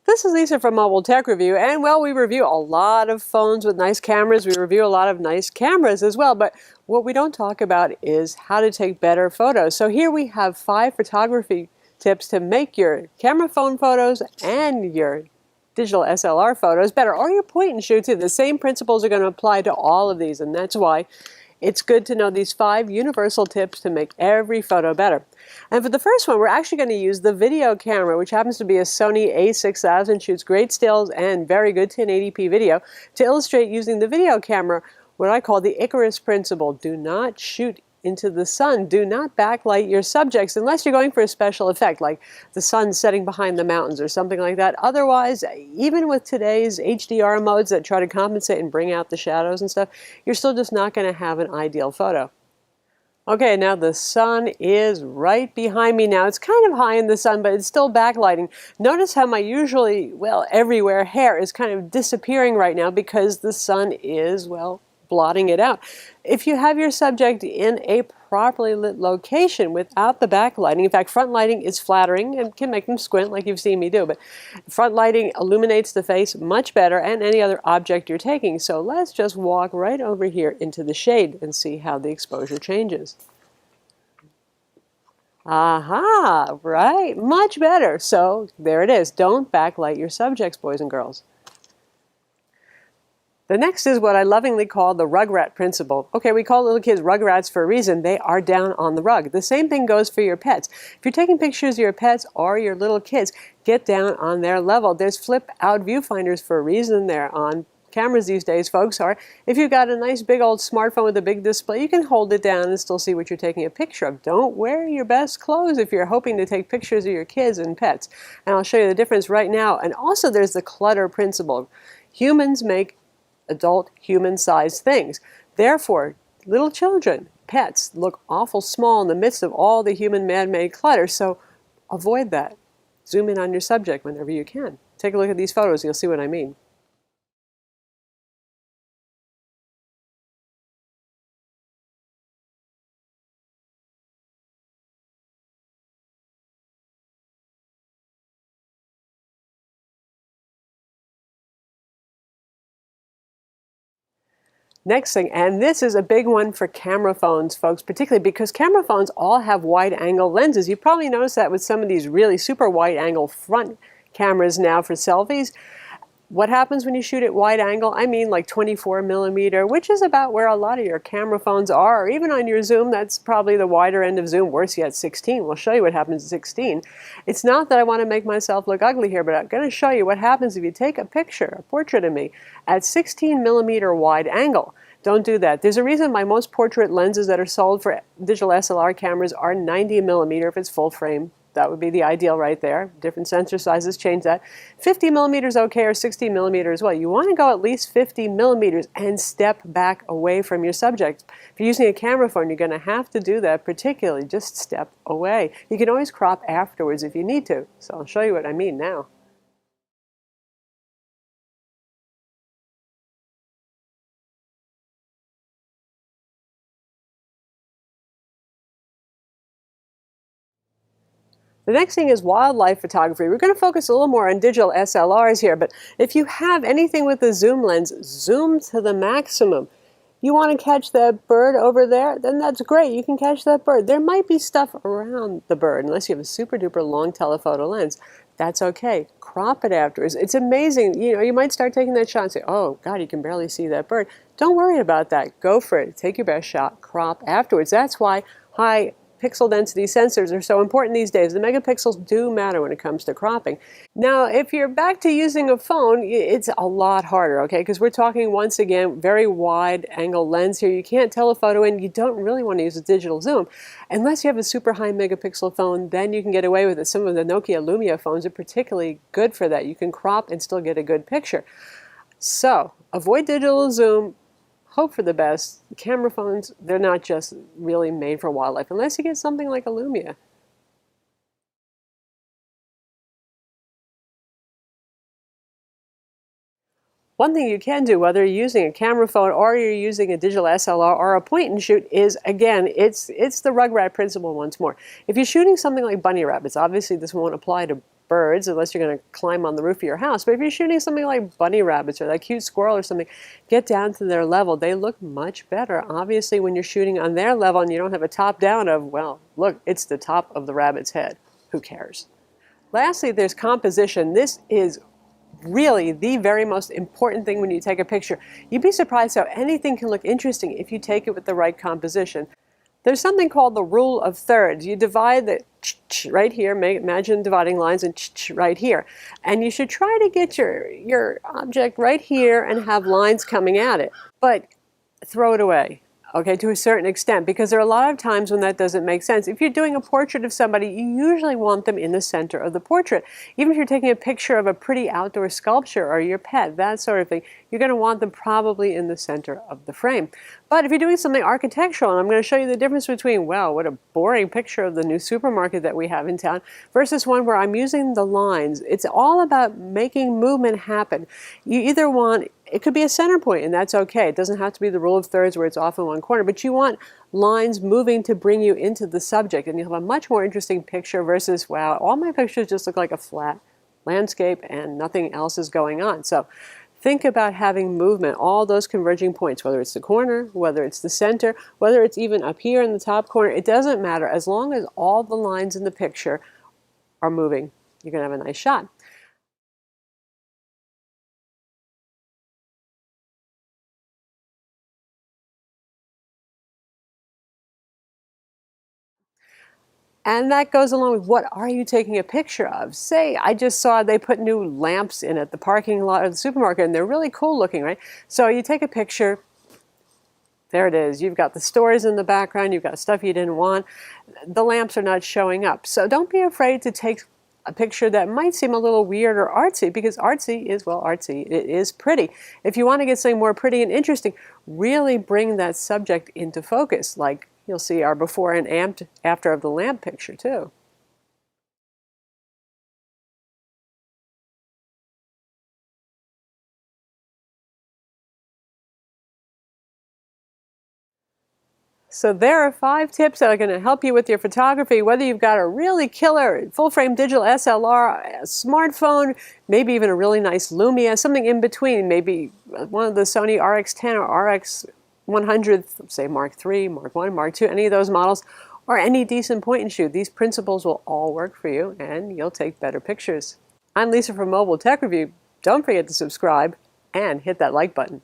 This is Lisa from Mobile Tech Review, and well, we review a lot of phones with nice cameras. We review a lot of nice cameras as well, but what we don't talk about is how to take better photos. So here we have 5 photography tips to make your camera phone photos and your digital SLR photos better, or your point and shoot too. The same principles are going to apply to all of these, and that's why it's good to know these 5 universal tips to make every photo better. And for the first one, we're actually going to use the video camera, which happens to be a Sony a6000, shoots great stills and very good 1080p video, to illustrate using the video camera what I call the Icarus principle. Do not shoot into the sun. Do not backlight your subjects unless you're going for a special effect, like the sun setting behind the mountains or something like that. Otherwise, even with today's HDR modes that try to compensate and bring out the shadows and stuff, you're still just not going to have an ideal photo. Okay, now the sun is right behind me now. It's kind of high in the sun, but it's still backlighting. Notice how my usually, well, everywhere hair is kind of disappearing right now because the sun is, well, blotting it out. If you have your subject in a properly lit location without the backlighting, in fact, front lighting is flattering and can make them squint like you've seen me do, but front lighting illuminates the face much better and any other object you're taking. So let's just walk right over here into the shade and see how the exposure changes. Aha, right, much better. So there it is. Don't backlight your subjects, boys and girls. The next is what I lovingly call the rugrat principle. Okay, we call little kids rugrats for a reason. They are down on the rug. The same thing goes for your pets. If you're taking pictures of your pets or your little kids, get down on their level. There's flip-out viewfinders for a reason. They're on cameras these days, folks. Or if you've got a nice big old smartphone with a big display, you can hold it down and still see what you're taking a picture of. Don't wear your best clothes if you're hoping to take pictures of your kids and pets. And I'll show you the difference right now. And also there's the clutter principle. Humans make adult human-sized things. Therefore, little children, pets, look awful small in the midst of all the human man-made clutter, so avoid that. Zoom in on your subject whenever you can. Take a look at these photos, you'll see what I mean. Next thing, and this is a big one for camera phones, folks, particularly because camera phones all have wide-angle lenses. You've probably noticed that with some of these really super wide-angle front cameras now for selfies. What happens when you shoot at wide angle? I mean like 24 millimeter, which is about where a lot of your camera phones are. Or even on your zoom, that's probably the wider end of zoom. Worse yet, 16. We'll show you what happens at 16. It's not that I want to make myself look ugly here, but I'm going to show you what happens if you take a picture, a portrait of me, at 16 millimeter wide angle. Don't do that. There's a reason why most portrait lenses that are sold for digital SLR cameras are 90 millimeter if it's full frame. That would be the ideal right there. Different sensor sizes change that. 50 millimeters okay, or 60 millimeters as well. You want to go at least 50 millimeters and step back away from your subject. If you're using a camera phone, you're going to have to do that, particularly just step away. You can always crop afterwards if you need to. So I'll show you what I mean now. The next thing is wildlife photography. We're going to focus a little more on digital SLRs here, but if you have anything with a zoom lens, zoom to the maximum. You want to catch that bird over there? Then that's great. You can catch that bird. There might be stuff around the bird, unless you have a super duper long telephoto lens. That's okay. Crop it afterwards. It's amazing. You know, you might start taking that shot and say, oh, God, you can barely see that bird. Don't worry about that. Go for it. Take your best shot. Crop afterwards. That's why high pixel density sensors are so important these days. The megapixels do matter when it comes to cropping. Now, if you're back to using a phone, it's a lot harder, okay? Because we're talking, once again, very wide angle lens here. You can't telephoto in. You don't really want to use a digital zoom. Unless you have a super high megapixel phone, then you can get away with it. Some of the Nokia Lumia phones are particularly good for that. You can crop and still get a good picture. So, avoid digital zoom. Hope for the best. Camera phones, they're not just really made for wildlife, unless you get something like a Lumia. One thing you can do, whether you're using a camera phone or you're using a digital SLR or a point and shoot, is, again, it's the rugrat principle once more. If you're shooting something like bunny rabbits, obviously this won't apply to birds, unless you're going to climb on the roof of your house. But if you're shooting something like bunny rabbits or that cute squirrel or something, get down to their level. They look much better. Obviously, when you're shooting on their level and you don't have a top down of, well, look, it's the top of the rabbit's head. Who cares? Lastly, there's composition. This is really the very most important thing when you take a picture. You'd be surprised how anything can look interesting if you take it with the right composition. There's something called the rule of thirds. You divide the right here, imagine dividing lines, and right here. And you should try to get your object right here and have lines coming at it. But throw it away. Okay, to a certain extent, because there are a lot of times when that doesn't make sense. If you're doing a portrait of somebody, you usually want them in the center of the portrait. Even if you're taking a picture of a pretty outdoor sculpture or your pet, that sort of thing, you're going to want them probably in the center of the frame. But if you're doing something architectural, and I'm going to show you the difference between, wow, what a boring picture of the new supermarket that we have in town, versus one where I'm using the lines. It's all about making movement happen. You either want, it could be a center point, and that's okay. It doesn't have to be the rule of thirds where it's off in one corner, but you want lines moving to bring you into the subject, and you'll have a much more interesting picture versus, wow, all my pictures just look like a flat landscape and nothing else is going on. So think about having movement, all those converging points, whether it's the corner, whether it's the center, whether it's even up here in the top corner. It doesn't matter. As long as all the lines in the picture are moving, you're going to have a nice shot. And that goes along with, what are you taking a picture of? Say, I just saw they put new lamps in at the parking lot of the supermarket, and they're really cool looking, right? So you take a picture, there it is. You've got the stores in the background, you've got stuff you didn't want. The lamps are not showing up. So don't be afraid to take a picture that might seem a little weird or artsy, because artsy is, well, artsy. It is pretty. If you want to get something more pretty and interesting, really bring that subject into focus, like you'll see our before and after of the lamp picture too. So there are 5 tips that are going to help you with your photography, whether you've got a really killer full-frame digital SLR, a smartphone, maybe even a really nice Lumia, something in between, maybe one of the Sony RX10 or RX100, say Mark III, Mark I, Mark II, any of those models, or any decent point and shoot. These principles will all work for you, and you'll take better pictures. I'm Lisa from Mobile Tech Review. Don't forget to subscribe and hit that like button.